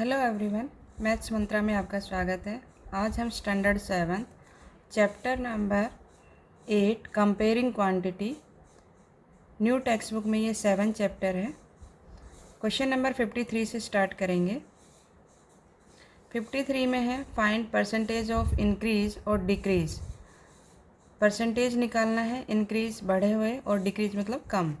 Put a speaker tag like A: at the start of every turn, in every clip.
A: Hello everyone, maths मंत्रा में आपका स्वागत है। आज हम standard 7 chapter number 8 comparing quantity new text book में ये 7 चैप्टर है। क्वेश्चन नंबर 53 से स्टार्ट करेंगे। 53 में है फाइंड परसेंटेज ऑफ इंक्रीज और डिक्रीज। परसेंटेज निकालना है, इंक्रीज बढ़े हुए और डिक्रीज मतलब कम,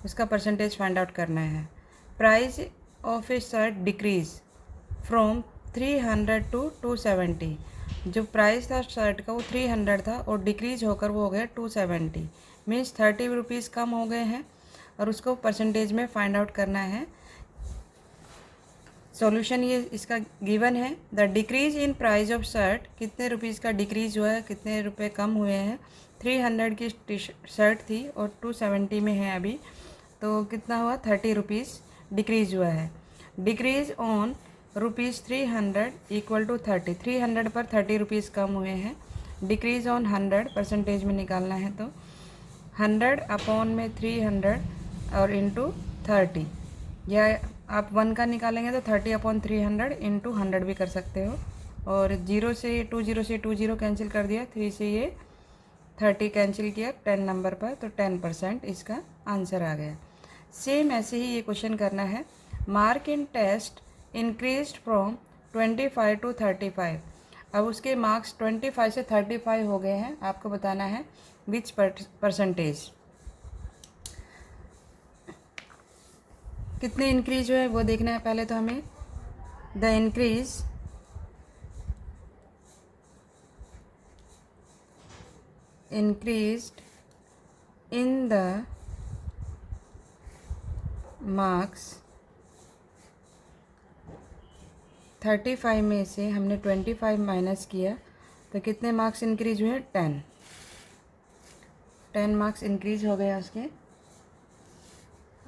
A: उसका परसेंटेज फाइंड आउट करना है। Price of a shirt decrease from 300 to 270। जो प्राइस था शर्ट का वो 300 था और डिक्रीज होकर वो हो गया 270, मीन्स 30 रुपीज़ कम हो गए हैं और उसको परसेंटेज में फाइंड आउट करना है। सॉल्यूशन ये इसका गिवन है। The decrease in price of shirt, कितने रुपीज़ का डिक्रीज हुआ है, कितने रुपए कम हुए हैं। 300 की शर्ट थी और 270 में है अभी, तो कितना हुआ 30 रुपीज़ डिक्रीज हुआ है। डिक्रीज ऑन ₹300 इक्वल टू 30, 300 पर 30 रुपीज़ कम हुए हैं। डिक्रीज ऑन 100 परसेंटेज में निकालना है तो 100 अपॉन में 300 और इंटू 30, या आप 1 का निकालेंगे तो 30 अपॉन 300 इंटू 100 भी कर सकते हो। और 0 से 20 कैंसिल कर दिया, 3 से ये 30 कैंसिल किया 10 नंबर पर, तो 10% इसका आंसर आ गया। सेम ऐसे ही ये क्वेश्चन करना है। Mark in test increase from 25 to 35। अब उसके मार्क्स 25 से 35 हो गए हैं, आपको बताना है विच परसेंटेज, कितने इंक्रीज हुए वो देखना है पहले तो हमें। The increase increased in the marks 35 में से हमने 25 माइनस किया तो कितने मार्क्स इंक्रीज हुए? 10 मार्क्स इंक्रीज हो गया उसके।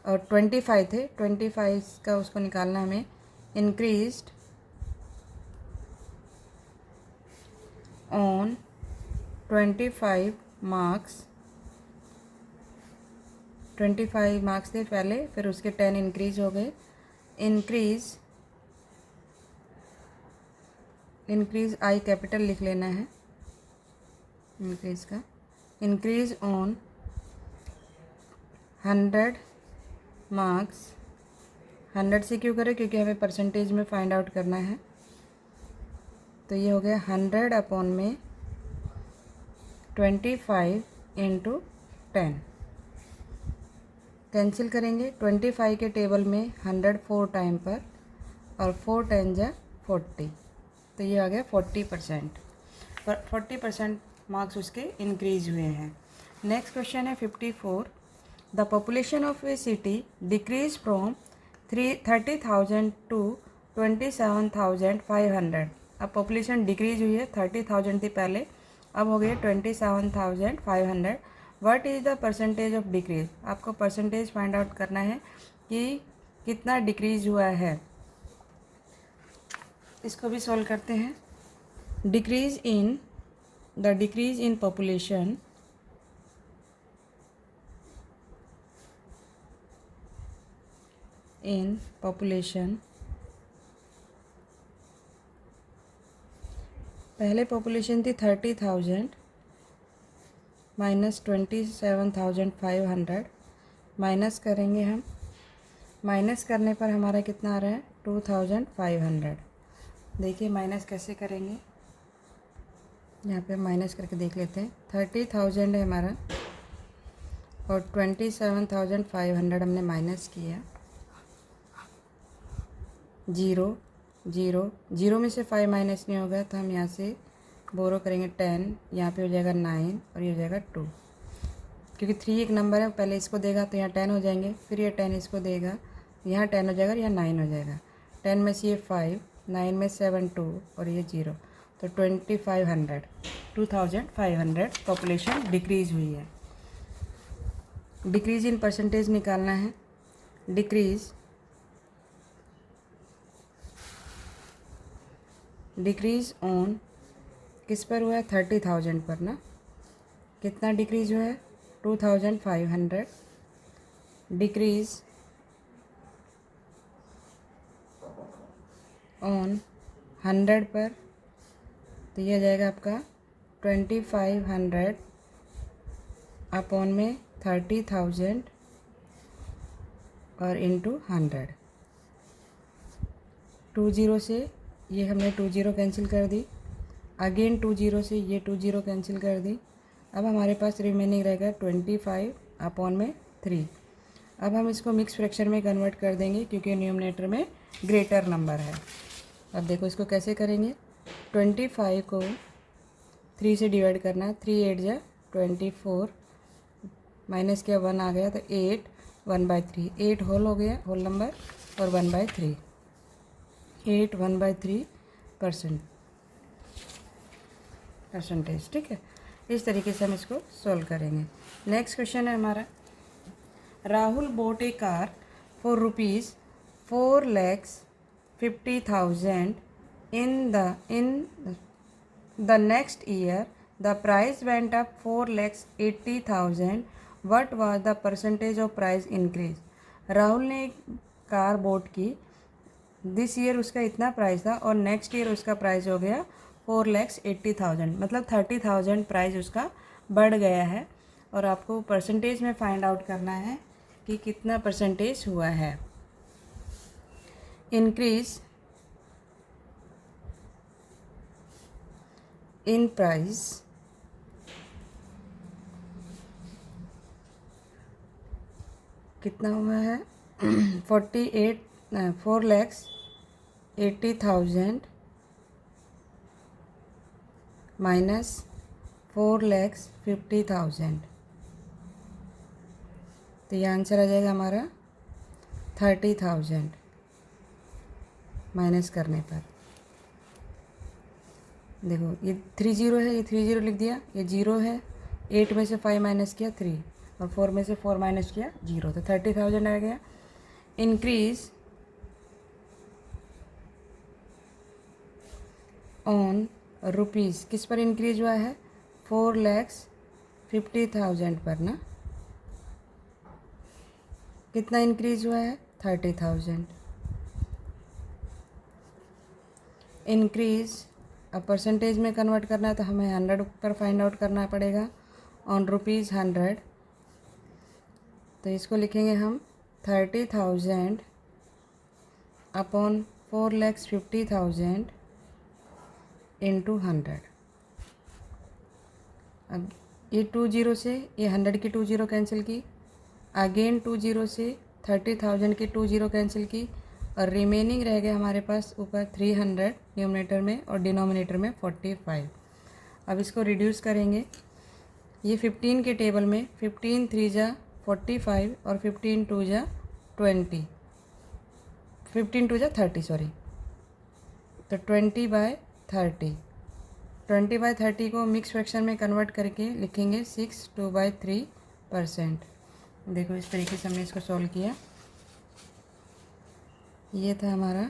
A: और 25 थे, 25 का उसको निकालना हमें। इंक्रीज्ड ऑन 25 मार्क्स, 25 मार्क्स थे पहले, फिर उसके 10 इंक्रीज हो गए। इंक्रीज आई कैपिटल लिख लेना है इंक्रीज का। इंक्रीज ऑन 100 मार्क्स, 100 से क्यों करें, क्योंकि हमें परसेंटेज में फाइंड आउट करना है। तो ये हो गया 100 अपॉन में 25 इंटू 10। कैंसिल करेंगे 25 के टेबल में 100 4 टाइम पर, और 4 10 जा 40, तो ये आ गया 40%। 40% मार्क्स उसके इंक्रीज हुए हैं। नेक्स्ट क्वेश्चन है 54। The population of a city decrease from 30,000 to 27,500। अब पॉपुलेशन डिक्रीज हुई है, 30,000 थी पहले, अब हो गई 27,500। What is the percentage of decrease. आपको परसेंटेज फाइंड आउट करना है कि कितना डिक्रीज हुआ है। इसको भी सॉल्व करते हैं। डिक्रीज इन पॉपुलेशन पहले पॉपुलेशन थी 30,000 माइनस 27,500, माइनस करेंगे हम। माइनस करने पर हमारा कितना आ रहा है? 2,500। देखिए माइनस कैसे करेंगे, यहाँ पे माइनस करके देख लेते हैं। 30,000 है हमारा और 27,500 हमने माइनस किया। 0 में से 5 माइनस नहीं होगा, तो हम यहाँ से बोरो करेंगे 10, यहाँ पे हो जाएगा 9 और ये हो जाएगा 2, क्योंकि 3 एक नंबर है, पहले इसको देगा तो यहाँ 10 हो जाएंगे, फिर ये 10 इसको देगा, यहाँ 10 हो जाएगा, यहाँ 9 हो जाएगा। 10 में से ये 5, 9 में 7 2 और ये 0, तो 2,500 पॉपुलेशन डिक्रीज हुई है। डिक्रीज इन परसेंटेज निकालना है। डिक्रीज ऑन किस पर हुआ है? 30,000 पर ना। कितना डिक्रीज हुआ है? 2,500। डिक्रीज ऑन 100 पर, तो ये आ जाएगा आपका 2500 अपॉन में 30,000 और इंटू 100। 2 ज़ीरो से ये हमने 2 ज़ीरो कैंसिल कर दी, अगेन 2 ज़ीरो से ये 2 ज़ीरो कैंसिल कर दी। अब हमारे पास रिमेनिंग रहेगा 25 अपॉन में 3। अब हम इसको मिक्स फ्रैक्शन में कन्वर्ट कर देंगे क्योंकि न्यूमरेटर में ग्रेटर नंबर है। अब देखो इसको कैसे करेंगे। 25 को 3 से डिवाइड करना है, 3 8 जा 24, माइनस किया 1 आ गया तो 8, 1/3, 8 होल हो गया, होल नंबर, और 1/3, 8 1/3 परसेंटेज। ठीक है, इस तरीके से हम इसको सॉल्व करेंगे। नेक्स्ट क्वेश्चन है हमारा, Rahul bought a car for rupees 4,50,000 in the next year. The price went up 4,80,000. What was the percentage of price increase? Rahul ने एक कार बोट की, दिस ईयर उसका इतना प्राइस था और नेक्स्ट ईयर उसका प्राइस हो गया 4,80,000, मतलब 30,000 प्राइस उसका बढ़ गया है। और आपको परसेंटेज में फाइंड आउट करना है कि कितना परसेंटेज हुआ है। इंक्रीज इन प्राइस कितना हुआ है 4,80,000 माइनस 4,50,000, तो ये आंसर आ जाएगा हमारा 30,000 माइनस करने पर। देखो ये 3 ज़ीरो है, ये 3 ज़ीरो लिख दिया, ये 0 है, 8 में से 5 माइनस किया 3 और 4 में से 4 माइनस किया 0, तो 30,000 आ गया। इंक्रीज ऑन रुपीज़ किस पर इंक्रीज हुआ है 4,50,000 पर ना, कितना इंक्रीज हुआ है 30,000। इंक्रीज अब परसेंटेज में कन्वर्ट करना है तो हमें 100 पर फाइंड आउट करना पड़ेगा, ऑन रुपीज़ 100, तो इसको लिखेंगे हम 30,000 अपॉन 4,50,000 इंटू 100। अब ये 2 ज़ीरो से ये 100 की 2 ज़ीरो कैंसिल की, अगेन 2 ज़ीरो से 30,000 की 2 ज़ीरो कैंसिल की, और रिमेनिंग रह गया हमारे पास ऊपर 300 न्यूमरेटर में और डिनोमिनेटर में 45। अब इसको रिड्यूस करेंगे, ये 15 के टेबल में 15 3 जा 45 और 15 2 जा 20, 15 2 जा 30 सॉरी, तो 20/30, 20/30 को मिक्स फ्रैक्शन में कन्वर्ट करके लिखेंगे 6 2/3%। देखो इस तरीके से हमने इसको सॉल्व किया। ये था हमारा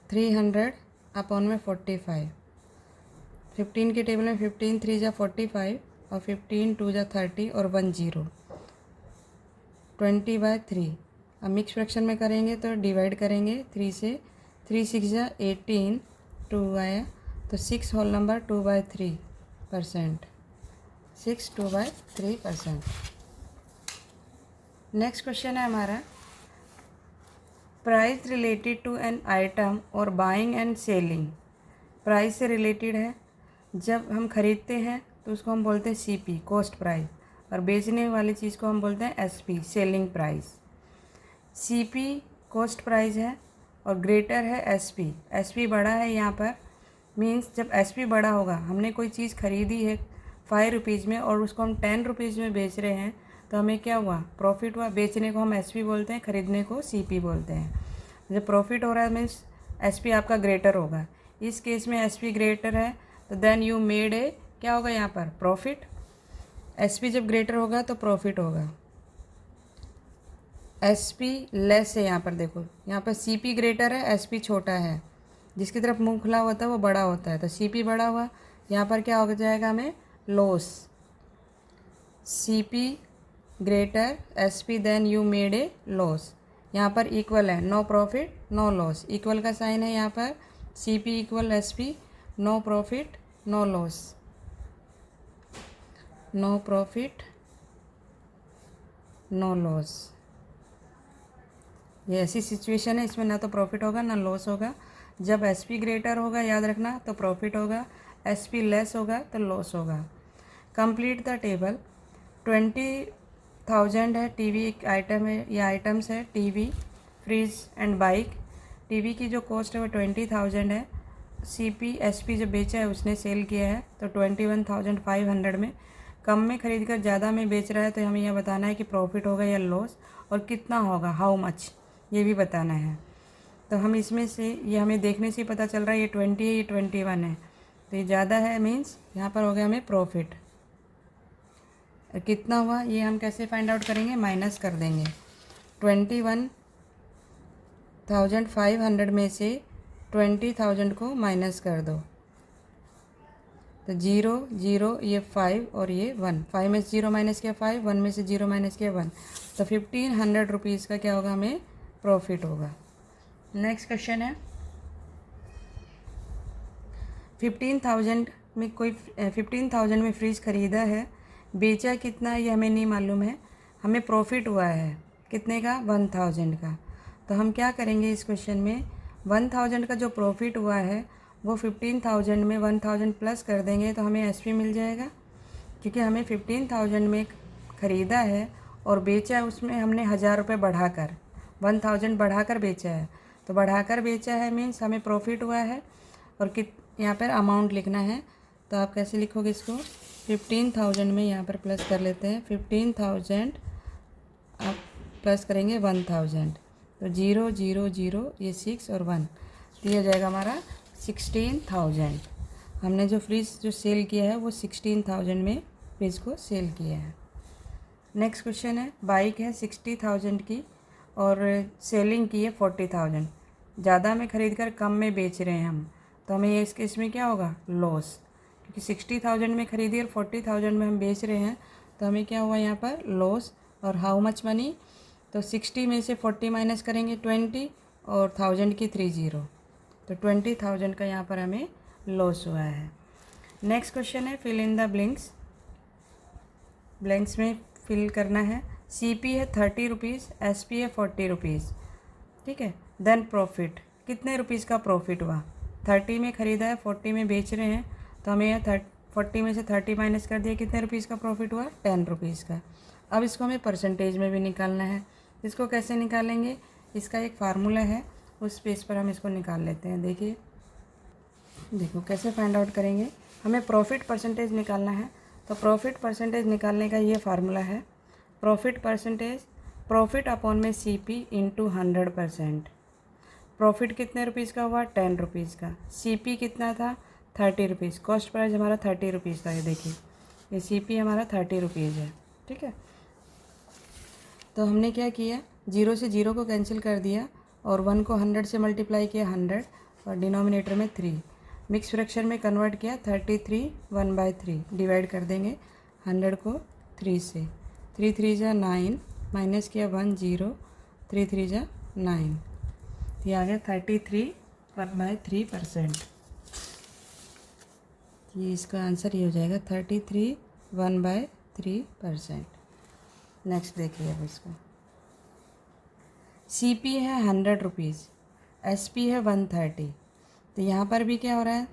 A: 300 अपॉन में 45, 15 के टेबल में 15 3 जा 45 और 15 2 जा 30 और 1 0, 20/3। अब मिक्स फ्रैक्शन में करेंगे तो डिवाइड करेंगे 3 से, 3 6 जा 18, 2 आया तो 6 होल नंबर 2/3%, 6 2/3%। नेक्स्ट क्वेश्चन है हमारा, price related to an item और बाइंग एंड सेलिंग। प्राइस से रिलेटेड है, जब हम खरीदते हैं तो उसको हम बोलते हैं सीपी कॉस्ट प्राइस, और बेचने वाली चीज़ को हम बोलते हैं SP selling price. CP cost price है और ग्रेटर है एसपी, एसपी बड़ा है यहाँ पर, मीन्स जब एसपी बड़ा होगा, हमने कोई चीज़ खरीदी है 5 रुपीज़ में और उसको हम 10 रुपीज़ में बेच रहे हैं, तो हमें क्या हुआ प्रॉफिट हुआ। बेचने को हम एसपी बोलते हैं, खरीदने को सीपी बोलते हैं। जब प्रॉफिट हो रहा है मीन्स एसपी आपका ग्रेटर होगा, इस केस में एसपी ग्रेटर है तो देन यू मेड ए, क्या होगा यहाँ पर प्रॉफिट। एसपी जब ग्रेटर होगा तो प्रॉफिट होगा। एसपी लेस है यहाँ पर, देखो यहाँ पर सीपी ग्रेटर है, एसपी छोटा है, जिसकी तरफ मुंह खुला होता है वो बड़ा होता है, तो सीपी बड़ा हुआ, यहाँ पर क्या हो जाएगा हमें loss. CP greater SP then you made a loss, यहाँ पर इक्वल है, no profit no loss, equal का साइन है यहाँ पर, CP equal SP, no profit no loss, no profit no loss. ये ऐसी सिचुएशन है, इसमें ना तो प्रॉफिट होगा ना लॉस होगा। जब SP ग्रेटर होगा याद रखना तो प्रॉफिट होगा, SP लेस होगा तो लॉस होगा। Complete the table. 20,000 है, टीवी एक आइटम है, ये आइटम्स है TV, fridge and bike. TV की जो कॉस्ट है वो 20,000 है, CP SP जो बेचा है उसने सेल किया है तो 21,500 में। कम में खरीद कर ज़्यादा में बेच रहा है तो हमें यह बताना है कि प्रॉफिट होगा या लॉस, और कितना होगा, हाउ मच, ये भी बताना है। तो हम इसमें से ये हमें देखने से ही पता चल रहा है ये 20 है, ये 21 है, तो ये ज़्यादा है, मीन्स यहाँ पर हो गया हमें प्रॉफिट। कितना हुआ ये हम कैसे फाइंड आउट करेंगे, माइनस कर देंगे। 21,500 में से 20,000 को माइनस कर दो तो 0 0, ये 5 और ये 1, 5 में से 0 माइनस किया 5, 1 में से 0 माइनस किया 1, तो 1,500 रुपीज़ का क्या होगा, हमें प्रॉफिट होगा। नेक्स्ट क्वेश्चन है 15,000 में कोई 15,000 में फ्रिज ख़रीदा है, बेचा कितना ये हमें नहीं मालूम है, हमें प्रॉफिट हुआ है कितने का, 1,000 का। तो हम क्या करेंगे इस क्वेश्चन में, 1,000 का जो प्रॉफिट हुआ है वो 15,000 में 1,000 प्लस कर देंगे तो हमें SP मिल जाएगा, क्योंकि हमें 15,000 में ख़रीदा है और बेचा है उसमें हमने 1,000 रुपये बढ़ाकर, 1,000 बढ़ाकर बेचा है, तो बढ़ाकर बेचा है मीन्स हमें प्रॉफिट हुआ है। और यहाँ पर अमाउंट लिखना है, तो आप कैसे लिखोगे इसको, 15,000 में यहाँ पर प्लस कर लेते हैं, 15,000 आप प्लस करेंगे 1,000, तो 0 0 0, ये 6 और 1, तो ये हो जाएगा हमारा 16,000। हमने जो फ्रिज जो सेल किया है वो 16,000 में फ्रिज को सेल किया है। नेक्स्ट क्वेश्चन है, बाइक है 60,000 की और सेलिंग की है 40,000, ज़्यादा में ख़रीद कर कम में बेच रहे हैं हम, तो हमें ये इस केस में क्या होगा, लॉस, क्योंकि 60,000 में ख़रीदी और 40,000 में हम बेच रहे हैं, तो हमें क्या हुआ यहाँ पर, लॉस। और हाउ मच मनी, तो 60 में से 40 माइनस करेंगे 20 और 1000 की 30, तो 20,000 का यहाँ पर हमें लॉस हुआ है। नेक्स्ट क्वेश्चन है, fill in the blanks. Blanks में फिल करना है। CP है 30 रुपीज़, SP है 40 रुपीज़, ठीक है। देन प्रॉफिट, कितने रुपीज़ का प्रॉफिट हुआ, 30 में ख़रीदा है 40 में बेच रहे हैं, तो हमें यह 40 में से 30 माइनस कर दिया, कितने रुपीज़ का प्रॉफिट हुआ, 10 रुपीज़ का। अब इसको हमें परसेंटेज में भी निकालना है। इसको कैसे निकालेंगे, इसका एक फार्मूला है, उस पेज पर हम इसको निकाल लेते हैं। देखिए, देखो कैसे फाइंड आउट करेंगे, हमें प्रॉफिट परसेंटेज निकालना है, तो प्रॉफिट परसेंटेज निकालने का ये फार्मूला है, प्रॉफिट परसेंटेज, प्रॉफिट अपॉन में CP इंटू 100%। प्रॉफिट कितने रुपीज़ का हुआ, 10 रुपीज़ का, CP कितना था, 30 रुपीज़, कॉस्ट प्राइस हमारा 30 रुपीज़ था, ये देखिए ये CP हमारा 30 रुपीज़ है, ठीक है। तो हमने क्या किया, 0 से 0 को कैंसिल कर दिया और 1 को 100 से मल्टीप्लाई किया 100 और डिनोमिनेटर में 3, मिक्स फ्रैक्शन में कन्वर्ट किया 33 1/3, डिवाइड कर देंगे 100 को 3 से, 3 3 जा 9, माइनस किया 1 0, 3 3 जा 9, ये आ गया 33 1/3%। ये इसका आंसर ये हो जाएगा 33 1/3%। नेक्स्ट देखिए अब इसको, CP है 100 रुपीज़, SP है 130, तो यहाँ पर भी क्या हो रहा है,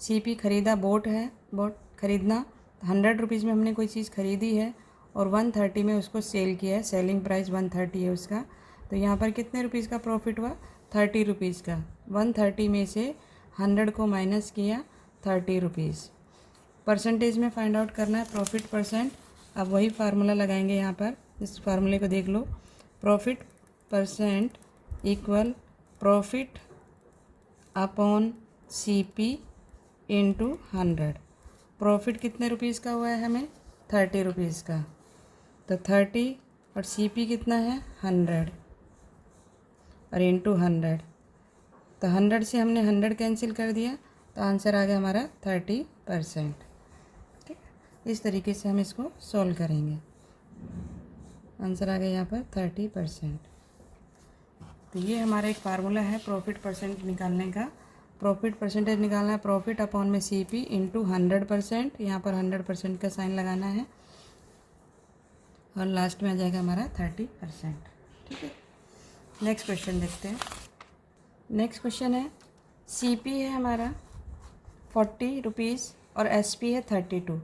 A: CP ख़रीदा बोट है, बोट ख़रीदना 100 रुपीज़ में हमने कोई चीज़ ख़रीदी है और 130 में उसको सेल किया है, सेलिंग प्राइस 130 है उसका, तो यहाँ पर कितने रुपीज़ का प्रॉफिट हुआ, 30 रुपीज़ का। 130 में से 100 को माइनस किया 30 रुपीज़। परसेंटेज में फाइंड आउट करना है प्रॉफिट परसेंट, अब वही फार्मूला लगाएंगे यहाँ पर, इस फार्मूले को देख लो, profit percent equal profit upon CP into 100। Profit कितने रुपीज़ का हुआ है हमें, 30 रुपीज़ का, तो 30 और CP कितना है 100 और इंटू 100, तो 100 से हमने 100 कैंसिल कर दिया, तो आंसर आ गया हमारा 30%, ठीक है। इस तरीके से हम इसको सॉल्व करेंगे, आंसर आ गया यहाँ पर 30%। तो ये हमारा एक फार्मूला है प्रॉफिट परसेंट निकालने का। प्रॉफिट परसेंटेज निकालना है, प्रॉफिट अपॉन में CP इंटू 100%। यहाँ पर 100% का साइन लगाना है और लास्ट में आ जाएगा हमारा 30%। ठीक है, नेक्स्ट क्वेश्चन देखते हैं। नेक्स्ट क्वेश्चन है, CP है हमारा 40 रुपीज़ और SP है 32।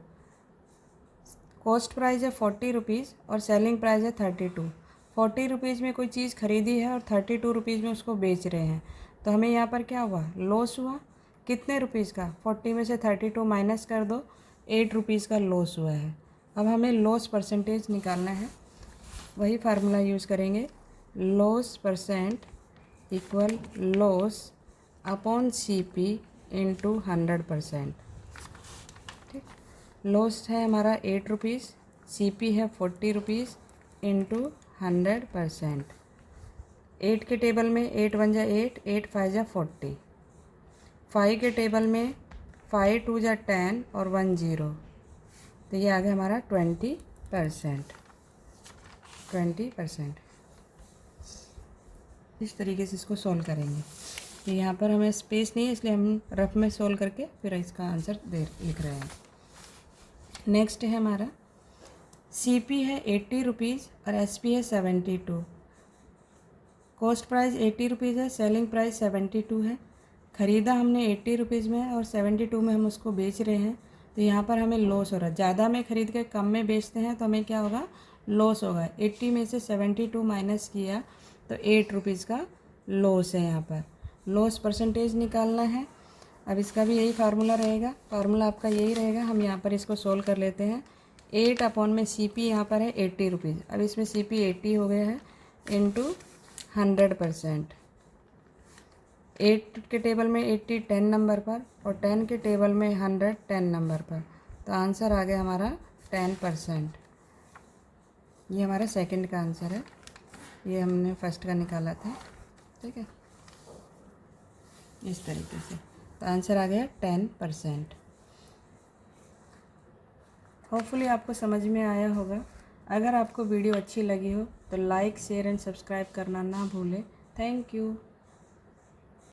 A: कॉस्ट प्राइस है 40 रुपीज़ और सेलिंग प्राइस है 32। 40 रुपीज़ में कोई चीज़ खरीदी है और 32 रुपीज़ में उसको बेच रहे हैं, तो हमें यहाँ पर क्या हुआ, लॉस हुआ। कितने रुपीज़ का, 40 में से 32 माइनस कर दो, 8 रुपीज़ का लॉस हुआ है। अब हमें लॉस परसेंटेज निकालना है, वही फार्मूला यूज़ करेंगे। Loss percent equal loss upon CP into 100%। ठीक, लॉस है हमारा 8 रुपीज़, CP है 40 रुपीज़ इंटू 100%। 8 के टेबल में 8 1 जा 8, 8 5 जा 40। 5 के टेबल में 5 2 जा 10 और 1 0, तो ये आ गया हमारा 20%। 20%। इस तरीके से इसको सॉल्व करेंगे। तो यहाँ पर हमें स्पेस नहीं है, इसलिए हम रफ में सॉल्व करके फिर इसका आंसर लिख रहे हैं। नेक्स्ट है हमारा, CP है 80 रुपीज़ और SP है 72। कॉस्ट प्राइस 80 रुपीज़ है, सेलिंग प्राइस 72 है। ख़रीदा हमने 80 रुपीज़ में और 72 में हम उसको बेच रहे हैं, तो यहाँ पर हमें लॉस हो रहा है। ज़्यादा में ख़रीद के कम में बेचते हैं तो हमें क्या होगा, लॉस होगा। 80 में से 72 माइनस किया तो 8 रुपीज़ का लॉस है। यहाँ पर लॉस परसेंटेज निकालना है। अब इसका भी यही फार्मूला रहेगा, फार्मूला आपका यही रहेगा। हम यहाँ पर इसको सोल्व कर लेते हैं। 8 अपॉन में CP यहाँ पर है 80 रुपीज़, अब इसमें CP 80 हो गया है इंटू 100%। 8 के टेबल में 80 10 नंबर पर और 10 के टेबल में 100 10 नंबर पर, तो आंसर आ गया हमारा 10%। ये हमारा सेकंड का आंसर है, ये हमने फर्स्ट का निकाला था। ठीक है, इस तरीके से, तो आंसर आ गया 10%। होपफुली आपको समझ में आया होगा। अगर आपको वीडियो अच्छी लगी हो तो लाइक शेयर एंड सब्सक्राइब करना ना भूलें। Thank you.